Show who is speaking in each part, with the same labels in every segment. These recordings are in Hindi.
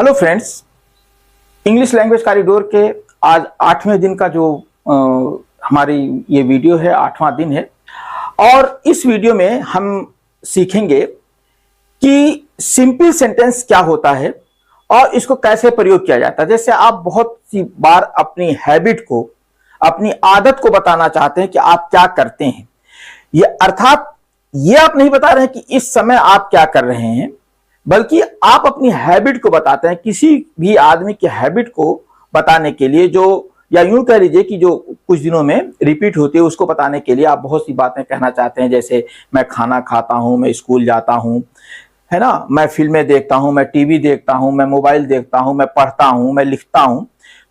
Speaker 1: Hello friends, English language corridor के आज 8वें दिन का जो हमारी ये वीडियो है, 8वां दिन है। और इस वीडियो में हम सीखेंगे कि सिंपल सेंटेंस क्या होता है और इसको कैसे प्रयोग किया जाता है। जैसे आप बहुत सी बार अपनी हैबिट को, अपनी आदत को बताना चाहते हैं कि आप क्या करते हैं, ये अर्थात ये आप नहीं बता रहे हैं कि इस समय आप क्या कर रहे हैं, बल्कि आप अपनी हैबिट को बताते हैं। किसी भी आदमी की हैबिट को बताने के लिए, जो या यूं कह लीजिए कि जो कुछ दिनों में रिपीट होती है, उसको बताने के लिए आप बहुत सी बातें कहना चाहते हैं। जैसे मैं खाना खाता हूं, मैं स्कूल जाता हूं, है ना, मैं फिल्में देखता हूं, मैं टीवी देखता हूं, मैं मोबाइल देखता हूं, मैं पढ़ता हूं, मैं लिखता हूं।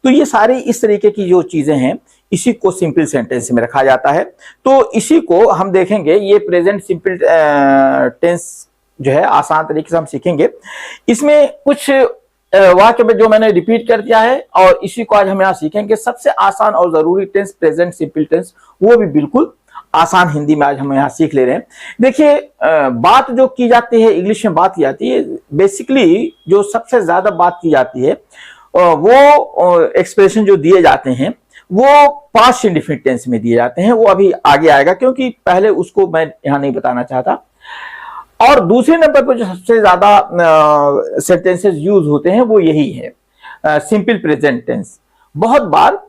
Speaker 1: तो ये सारी इस तरीके की जो चीजें हैं, इसी को सिंपल सेंटेंस में रखा जाता है। तो इसी को हम देखेंगे, ये प्रेजेंट सिंपल टेंस जो है आसान तरीके से हम सीखेंगे। इसमें कुछ वाक्य में जो मैंने रिपीट कर दिया है और इसी को आज हम यहाँ सीखेंगे। सबसे आसान और जरूरी टेंस प्रेजेंट सिंपल टेंस, वो भी बिल्कुल आसान हिंदी में आज हम यहाँ सीख ले रहे हैं। देखिए, बात जो की जाती है, इंग्लिश में बात की जाती है, बेसिकली जो सबसे ज्यादा बात की जाती है वो एक्सप्रेशन जो दिए जाते हैं वो पास्ट इंडेफिनिट टेंस में दिए जाते हैं। वो अभी आगे आएगा, क्योंकि पहले उसको मैं यहाँ नहीं बताना चाहता। और दूसरे नंबर पर जो सबसे ज्यादा सेंटेंसेस यूज होते हैं वो यही है, सिंपल प्रेजेंट टेंस। बहुत बार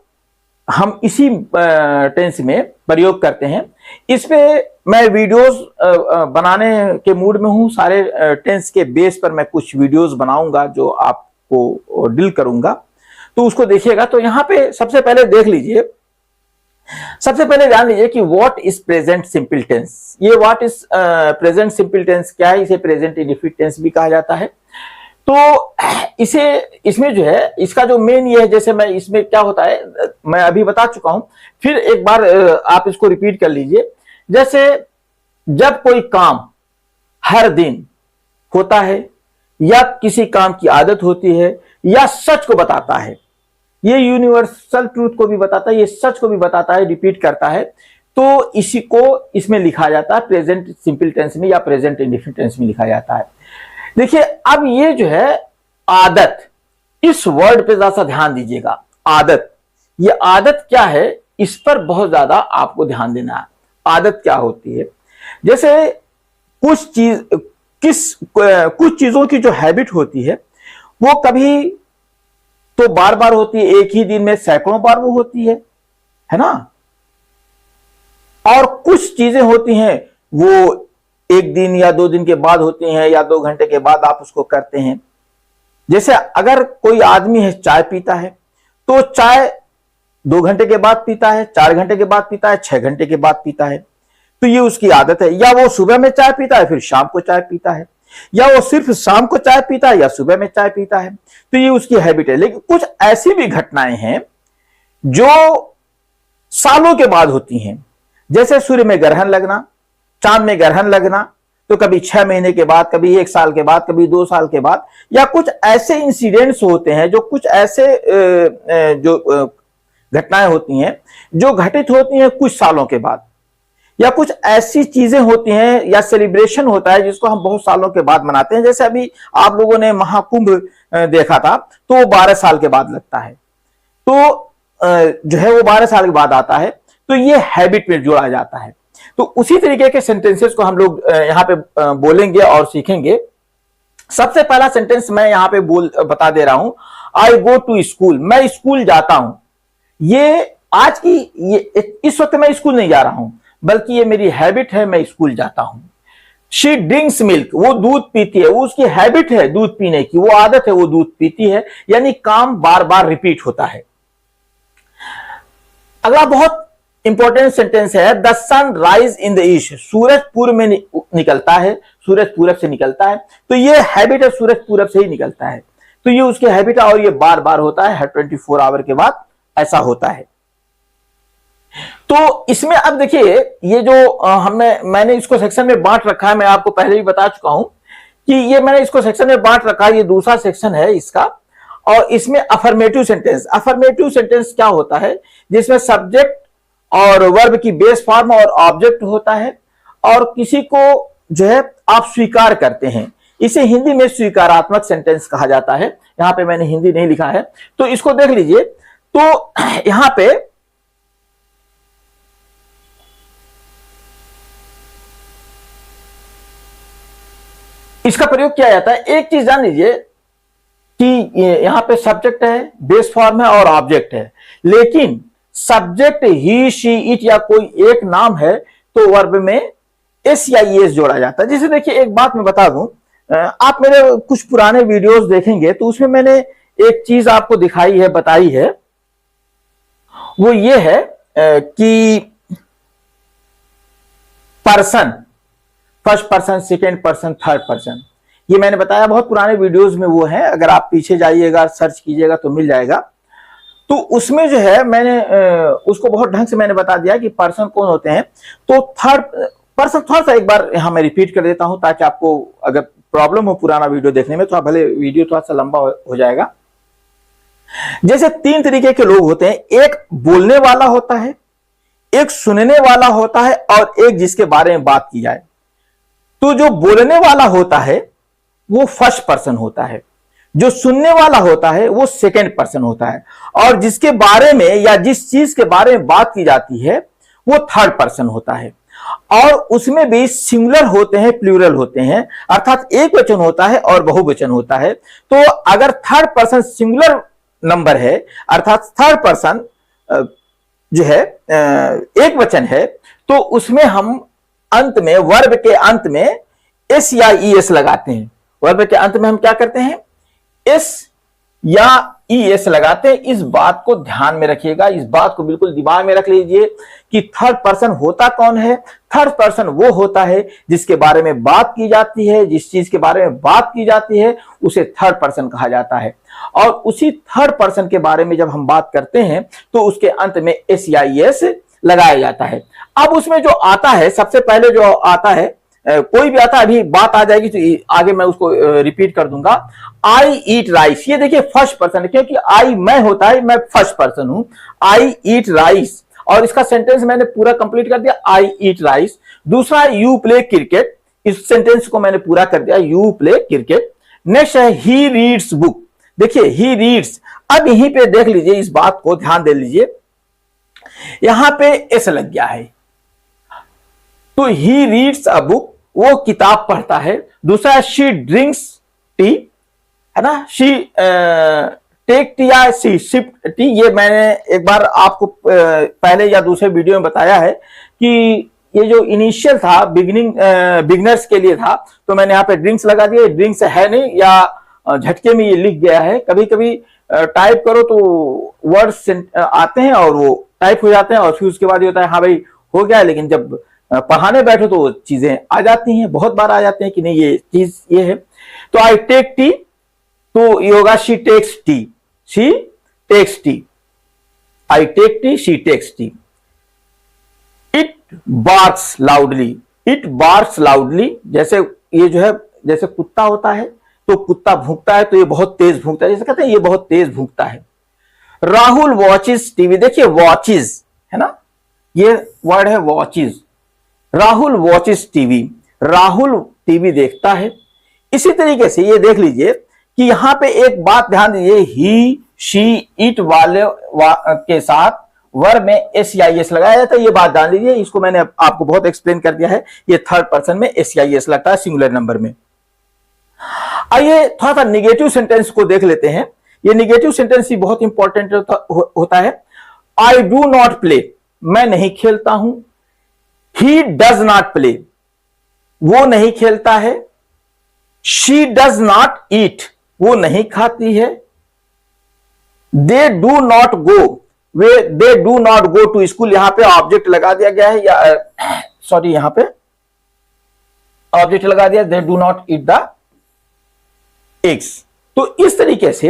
Speaker 1: हम इसी टेंस में प्रयोग करते हैं। इस पे मैं वीडियोस बनाने के मूड में हूं। सारे टेंस के बेस पर मैं कुछ वीडियोस बनाऊंगा जो आपको डील करूंगा, तो उसको देखिएगा। तो यहाँ पे सबसे पहले देख लीजिए, सबसे पहले जान लीजिए कि what is present simple tense. ये what is present simple tense क्या है? इसे प्रेजेंट इंडेफिनिट टेंस भी कहा जाता है। तो इसमें जो है, इसका जो मेन ये है, जैसे मैं इसमें क्या होता है मैं अभी बता चुका हूं, फिर एक बार आप इसको रिपीट कर लीजिए। जैसे जब कोई काम हर दिन होता है, या किसी काम की आदत होती है, या सच को बताता है, ये यूनिवर्सल ट्रूथ को भी बताता है, ये सच को भी बताता है, रिपीट करता है, तो इसी को इसमें लिखा जाता है प्रेजेंट सिंपल टेंस में या प्रेजेंट इंडेफिनिट टेंस में लिखा जाता है। देखिए, अब ये जो है आदत, इस वर्ड पे ज्यादा ध्यान दीजिएगा। आदत, ये आदत क्या है, इस पर बहुत ज्यादा आपको ध्यान देना है। आदत क्या होती है? जैसे कुछ चीजों की जो हैबिट होती है वो कभी तो बार बार होती है, एक ही दिन में सैकड़ों बार वो होती है ना। और कुछ चीजें होती हैं वो एक दिन या 2 दिन के बाद होती हैं, या 2 घंटे के बाद आप उसको करते हैं। जैसे अगर कोई आदमी है, चाय पीता है, तो चाय 2 घंटे के बाद पीता है, 4 घंटे के बाद पीता है, 6 घंटे के बाद पीता है, तो ये उसकी आदत है। या वो सुबह में चाय पीता है, फिर शाम को चाय पीता है, या वो सिर्फ शाम को चाय पीता है या सुबह में चाय पीता है, तो ये उसकी हैबिट है। लेकिन कुछ ऐसी भी घटनाएं हैं जो सालों के बाद होती हैं। जैसे सूर्य में ग्रहण लगना, चांद में ग्रहण लगना, तो कभी 6 महीने के बाद, कभी 1 साल के बाद, कभी 2 साल के बाद। या कुछ ऐसे इंसिडेंट्स होते हैं, जो कुछ ऐसे जो घटनाएं होती हैं जो घटित होती हैं कुछ सालों के बाद। या कुछ ऐसी चीजें होती हैं, या सेलिब्रेशन होता है जिसको हम बहुत सालों के बाद मनाते हैं। जैसे अभी आप लोगों ने महाकुंभ देखा था, तो वो 12 साल के बाद लगता है, तो जो है वो 12 साल के बाद आता है, तो ये हैबिट में जोड़ा जाता है। तो उसी तरीके के सेंटेंसेस को हम लोग यहाँ पे बोलेंगे और सीखेंगे। सबसे पहला सेंटेंस मैं यहाँ पे बता दे रहा हूं, आई गो टू स्कूल, मैं स्कूल जाता हूं। ये आज की इस वक्त मैं स्कूल नहीं जा रहा हूं, बल्कि ये मेरी हैबिट है, मैं स्कूल जाता हूं। शी ड्रिंक्स मिल्क, वो दूध पीती है, वो उसकी हैबिट है दूध पीने की, वो आदत है, वो दूध पीती है। यानी काम बार बार रिपीट होता है। अगला बहुत इंपॉर्टेंट सेंटेंस है, the sun rise in the east, सूरज पूर्व में निकलता है, सूरज पूरब से निकलता है, तो ये हैबिट है, सूरज पूरब से ही निकलता है, तो ये उसकी हैबिट है। और ये बार बार होता है, हर 24 आवर के बाद ऐसा होता है। तो इसमें अब देखिए, ये जो मैंने इसको सेक्शन में बांट रखा है, मैं आपको पहले भी बता चुका हूं कि ये मैंने इसको सेक्शन में बांट रखा है। ये दूसरा सेक्शन है इसका, और इसमें अफर्मेटिव सेंटेंस। अफर्मेटिव सेंटेंस क्या होता है? जिसमें सब्जेक्ट और वर्ब की बेस फॉर्म और ऑब्जेक्ट होता है, और किसी को जो है आप स्वीकार करते हैं, इसे हिंदी में स्वीकारात्मक सेंटेंस कहा जाता है। यहां पे मैंने हिंदी नहीं लिखा है, तो इसको देख लीजिए। तो यहां पे इसका प्रयोग किया जाता है। एक चीज जान लीजिए कि यहां पे सब्जेक्ट है, बेस फॉर्म है और ऑब्जेक्ट है, लेकिन सब्जेक्ट ही, शी, इट या कोई एक नाम है तो वर्ब में एस या ईएस जोड़ा जाता है। जैसे देखिए, एक बात मैं बता दूं, आप मेरे कुछ पुराने वीडियोस देखेंगे तो उसमें मैंने एक चीज आपको दिखाई है, बताई है, वो ये है कि person, first person, second person, third person, ये मैंने बताया बहुत पुराने वीडियोस में वो है। अगर आप पीछे जाइएगा, सर्च कीजिएगा तो मिल जाएगा। तो उसमें जो है मैंने उसको बहुत ढंग से मैंने बता दिया कि पर्सन कौन होते हैं। तो थर्ड पर्सन थोड़ा सा एक बार यहां मैं रिपीट कर देता हूं, ताकि आपको अगर प्रॉब्लम हो पुराना वीडियो देखने में तो भले वीडियो थोड़ा सा लंबा हो जाएगा। जैसे तीन तरीके के लोग होते हैं, एक बोलने वाला होता है, एक सुनने वाला होता है और एक जिसके बारे में बात की जाए। तो जो बोलने वाला होता है वो फर्स्ट पर्सन होता है, जो सुनने वाला होता है वो सेकंड पर्सन होता है, और जिसके बारे में या जिस चीज के बारे में बात की जाती है वो थर्ड पर्सन होता है। और उसमें भी सिंगुलर होते हैं, प्लूरल होते हैं, अर्थात एक वचन होता है और बहुवचन होता है। तो अगर थर्ड पर्सन सिंगुलर नंबर है, अर्थात थर्ड पर्सन जो है एक वचन है, तो उसमें हम अंत में, वर्ब के अंत में एस या ईएस लगाते हैं। वर्ब के अंत में हम क्या करते हैं, एस या ईएस लगाते हैं। इस बात को ध्यान में रखिएगा, इस बात को बिल्कुल दिमाग में रख लीजिए कि थर्ड पर्सन होता कौन है। थर्ड पर्सन वो होता है जिसके बारे में बात की जाती है, जिस चीज के बारे में बात की जाती है उसे थर्ड पर्सन कहा जाता है। और उसी थर्ड पर्सन के बारे में जब हम बात करते हैं तो उसके अंत में एस या ईएस लगाया जाता है। अब उसमें जो आता है, सबसे पहले जो आता है, कोई भी आता है, अभी बात आ जाएगी तो आगे मैं उसको रिपीट कर दूंगा। आई ईट राइस, ये देखिए फर्स्ट पर्सन है, क्योंकि आई मैं होता है, मैं फर्स्ट पर्सन हूं। आई ईट राइस, और इसका सेंटेंस मैंने पूरा कंप्लीट कर दिया, आई ईट राइस। दूसरा यू प्ले क्रिकेट, इस सेंटेंस को मैंने पूरा कर दिया, यू प्ले क्रिकेट। नेक्स्ट है ही रीड्स बुक, देखिए ही रीड्स। अब यहीं पे देख लीजिए, इस बात को ध्यान दे लीजिए, यहां पे एस लग गया है, तो ही रीड्स अ बुक, वो किताब पढ़ता है। दूसरा शी ड्रिंक्स टी, है ना, शी टेक टी या शी सिप टी। ये मैंने एक बार आपको पहले या दूसरे वीडियो में बताया है कि ये जो इनिशियल था, बिगनर्स के लिए था, तो मैंने यहाँ पे ड्रिंक्स लगा दिया। ड्रिंक्स है नहीं, या झटके में ये लिख गया है। कभी कभी टाइप करो तो वर्ड्स आते हैं और वो टाइप हो जाते हैं, और फिर उसके बाद ये होता है हाँ भाई हो गया, लेकिन जब पढ़ाने बैठो तो चीजें आ जाती हैं, बहुत बार आ जाते हैं कि नहीं ये चीज ये है। तो आई टेक टी, तो ये होगा she takes tea, she takes tea. I take tea, she takes tea. It barks loudly, it barks loudly, जैसे ये जो है, जैसे कुत्ता होता है तो कुत्ता भूंकता है, तो ये बहुत तेज भूंकता है, जैसे कहते हैं ये बहुत तेज भूंकता है। राहुल वॉचिज टीवी, देखिए वॉचिज है ना, ये वर्ड है watches. Rahul watches TV, Rahul TV देखता है। इसी तरीके से ये देख लीजिए कि यहां पे एक बात ध्यान दीजिए, ही शी इट वाले के साथ वर्ब में एस या एस लगाया जाता है। ये बात ध्यान दीजिए, इसको मैंने आपको बहुत एक्सप्लेन कर दिया है। ये थर्ड पर्सन में एस या एस लगता है सिंगुलर नंबर में। आइए थोड़ा सा निगेटिव सेंटेंस को देख लेते हैं। ये निगेटिव सेंटेंस भी बहुत इंपॉर्टेंट होता है। आई डू नॉट प्ले, मैं नहीं खेलता हूं। ही डज नॉट प्ले, वो नहीं खेलता है। शी डज नॉट ईट, वो नहीं खाती है। They do not go, they do not go to school, यहां पे ऑब्जेक्ट लगा दिया गया है, या सॉरी यहां पे ऑब्जेक्ट लगा दिया, दे do not eat the eggs. तो इस तरीके से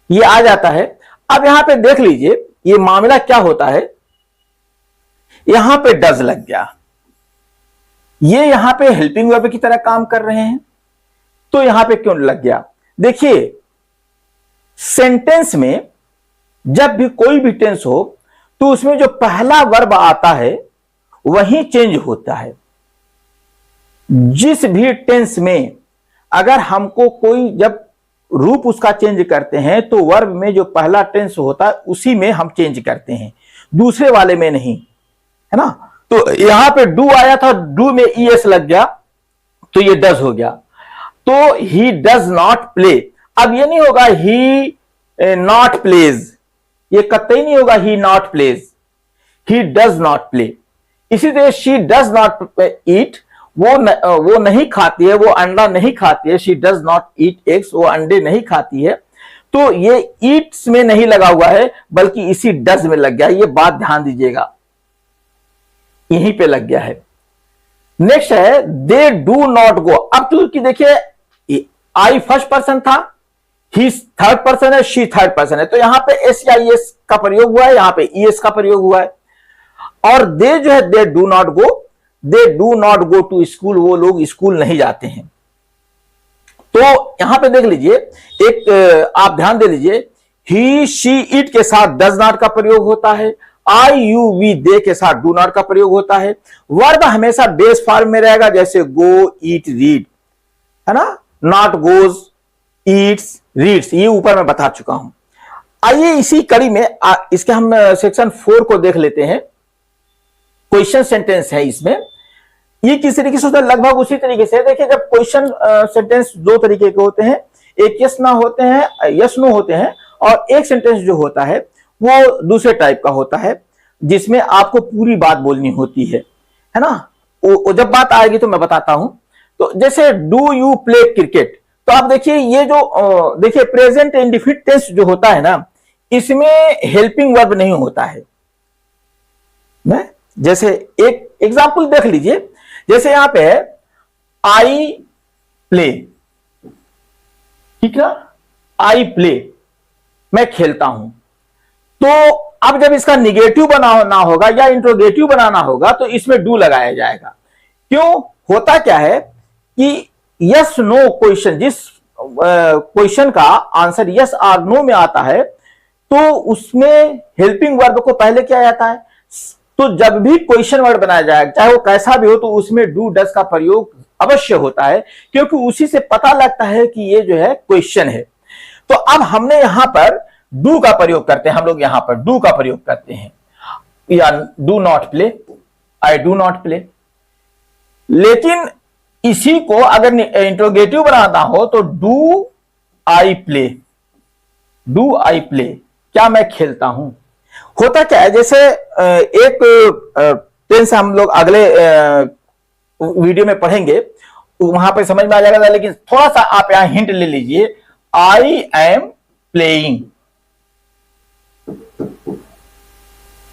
Speaker 1: ये आ जाता है। अब यहां पे देख लीजिए ये मामला क्या होता है, यहां पे डज लग गया, ये यहां पे हेल्पिंग वर्ब की तरह काम कर रहे हैं, तो यहां पे क्यों लग गया? देखिए सेंटेंस में जब भी कोई भी टेंस हो तो उसमें जो पहला वर्ब आता है वही चेंज होता है। जिस भी टेंस में अगर हमको कोई जब रूप उसका चेंज करते हैं तो वर्ब में जो पहला टेंस होता है उसी में हम चेंज करते हैं, दूसरे वाले में नहीं, है ना। तो यहां पे डू आया था, डू में ईएस लग गया तो ये डज हो गया। तो ही डज नॉट प्ले, अब ये नहीं होगा ही नॉट प्लेज, ये कतई नहीं होगा he not plays, he does not play. इसी तरह शी डज नॉट ईट, वो नहीं खाती है, वो अंडा नहीं खाती है, she does not eat eggs, वो अंडे नहीं खाती है। तो ये ईट्स में नहीं लगा हुआ है बल्कि इसी डज में लग गया, ये बात ध्यान दीजिएगा, यहीं पे लग गया है। नेक्स्ट है दे डू नॉट गो। अब क्योंकि देखिए आई फर्स्ट पर्सन था, ही थर्ड पर्सन है, शी थर्ड पर्सन है, तो यहां पे एस या एस का प्रयोग हुआ है, यहां पे ईएस का प्रयोग हुआ है। और दे जो है they do not go, they do not go to school, वो लोग स्कूल नहीं जाते हैं। तो यहां पे देख लीजिए, एक आप ध्यान दे लीजिए, ही शी इट के साथ डज नॉट का प्रयोग होता है, आई यू वी दे के साथ डू नॉट का प्रयोग होता है। वर्ब हमेशा बेस फॉर्म में रहेगा, जैसे गो ईट रीड, है ना, नॉट गोज ईट्स रीड्स, ये ऊपर मैं बता चुका हूं। आइए इसी कड़ी में इसके हम सेक्शन 4 को देख लेते हैं। क्वेश्चन सेंटेंस है इसमें, ये किस तरीके से होता है, लगभग उसी तरीके से। देखिए जब क्वेश्चन सेंटेंस दो तरीके के होते हैं, एक यस ना होते हैं, यस नो होते हैं, और एक सेंटेंस जो होता है वो दूसरे टाइप का होता है जिसमें आपको पूरी बात बोलनी होती है ना। वो जब बात आएगी तो मैं बताता हूं। तो जैसे डू यू प्ले क्रिकेट, तो आप देखिए ये जो देखिए प्रेजेंट इंडेफिनिट टेंस जो होता है ना, इसमें हेल्पिंग वर्ब नहीं होता है। जैसे एक एग्जांपल देख लीजिए, जैसे यहां पे आई प्ले, ठीक है, आई प्ले, मैं खेलता हूं। तो अब जब इसका निगेटिव बनाना होगा या इंट्रोगेटिव बनाना होगा तो इसमें डू लगाया जाएगा। क्यों, होता क्या है कि यस नो क्वेश्चन, जिस क्वेश्चन का आंसर यस और नो में आता है तो उसमें हेल्पिंग वर्ब को पहले किया जाता है। तो जब भी क्वेश्चन वर्ड बनाया जाएगा, चाहे वो कैसा भी हो, तो उसमें डू डज का प्रयोग अवश्य होता है, क्योंकि उसी से पता लगता है कि ये जो है क्वेश्चन है। तो अब हमने यहां पर डू का प्रयोग करते हैं, हम लोग यहां पर डू का प्रयोग करते हैं, या do not play, I do not play. लेकिन इसी को अगर इंट्रोगेटिव बनाना हो तो do I play, do I play, क्या मैं खेलता हूं। होता क्या है, जैसे एक टेंस हम लोग अगले वीडियो में पढ़ेंगे, वहां पे समझ में आ जाएगा, लेकिन थोड़ा सा आप यहां हिंट ले लीजिए। I am playing,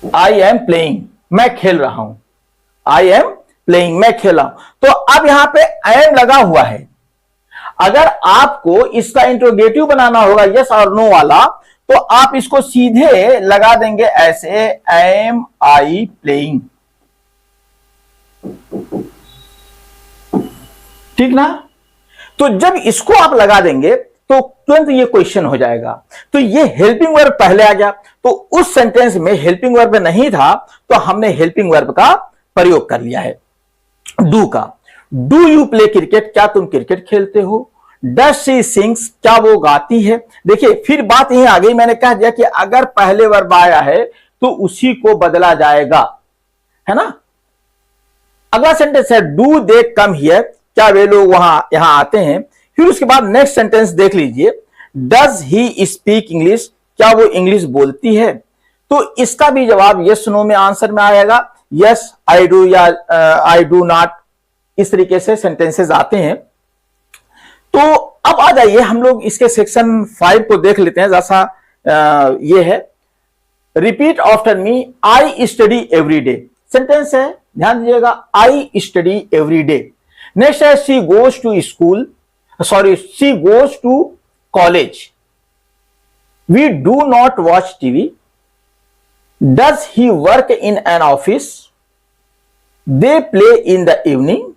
Speaker 1: I am playing, मैं खेल रहा हूं, आई एम प्लेइंग, मैं खेल रहा हूं। तो अब यहां पे एम लगा हुआ है, अगर आपको इसका इंट्रोगेटिव बनाना होगा यस और नो वाला, तो आप इसको सीधे लगा देंगे ऐसे, एम आई प्लेइंग, ठीक ना। तो जब इसको आप लगा देंगे तो तुरंत ये क्वेश्चन हो जाएगा। तो ये हेल्पिंग वर्ब पहले आ गया, तो उस सेंटेंस में हेल्पिंग वर्ब नहीं था तो हमने हेल्पिंग वर्ब का प्रयोग कर लिया है, डू का। डू यू प्ले क्रिकेट, क्या तुम क्रिकेट खेलते हो। डज शी सिंग्स, क्या वो गाती है। देखिए फिर बात यही आ गई, मैंने कह दिया कि अगर पहले वर्ब आया है तो उसी को बदला जाएगा, है ना। अगला सेंटेंस है डू दे कम हियर, क्या वे लोग यहां आते हैं। फिर उसके बाद नेक्स्ट सेंटेंस देख लीजिए, डज ही स्पीक इंग्लिश, क्या वो इंग्लिश बोलती है। तो इसका भी जवाब यस नो में आंसर में आएगा, यस आई डू या आई डू नॉट, इस तरीके से सेंटेंसेस आते हैं। तो अब आ जाइए हम लोग इसके सेक्शन 5 को देख लेते हैं। जैसा ये है, repeat after me, I study every day, sentence है, ध्यान दीजिएगा, I study every day. Next है she goes to school, sorry she goes to college. We do not watch TV. Does he work in an office. They play in the evening.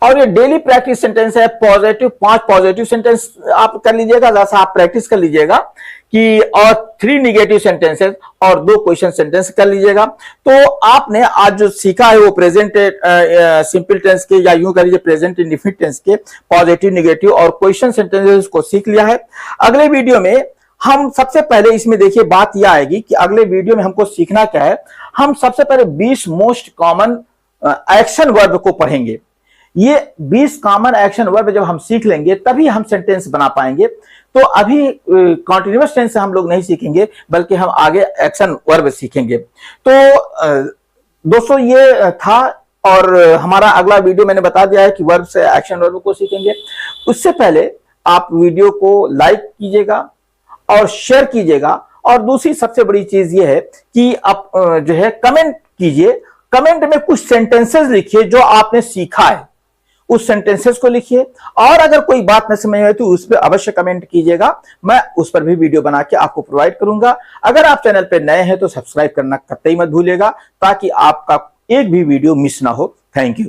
Speaker 1: और ये डेली प्रैक्टिस सेंटेंस है, पॉजिटिव, 5 पॉजिटिव सेंटेंस आप कर लीजिएगा, जैसा आप प्रैक्टिस कर लीजिएगा कि और 3 निगेटिव सेंटेंसेस और 2 क्वेश्चन सेंटेंस कर लीजिएगा। तो आपने आज जो सीखा है वो प्रेजेंट सिंपल टेंस के, या यूं कर लीजिए प्रेजेंट इंडेफिनिट टेंस के पॉजिटिव, निगेटिव और क्वेश्चन सेंटेंसेस को सीख लिया है। अगले वीडियो में हम सबसे पहले इसमें देखिए बात यह आएगी कि अगले वीडियो में हमको सीखना क्या है। हम सबसे पहले 20 मोस्ट कॉमन एक्शन वर्ब को पढ़ेंगे। ये 20 कॉमन एक्शन वर्ब जब हम सीख लेंगे तभी हम सेंटेंस बना पाएंगे। तो अभी कॉन्टिन्यूअस टेंस से हम लोग नहीं सीखेंगे, बल्कि हम आगे एक्शन वर्ब सीखेंगे। तो दोस्तों ये था, और हमारा अगला वीडियो मैंने बता दिया है कि वर्ब से एक्शन वर्ब को सीखेंगे। उससे पहले आप वीडियो को लाइक कीजिएगा और शेयर कीजिएगा, और दूसरी सबसे बड़ी चीज ये है कि आप जो है कमेंट कीजिए। कमेंट में कुछ सेंटेंसेस लिखिए जो आपने सीखा है, उस सेंटेंसेस को लिखिए। और अगर कोई बात न समझ में आए तो उस पर अवश्य कमेंट कीजिएगा, मैं उस पर भी वीडियो बना के आपको प्रोवाइड करूंगा। अगर आप चैनल पर नए हैं तो सब्सक्राइब करना कतई मत भूलिएगा, ताकि आपका एक भी वीडियो मिस ना हो। Thank you.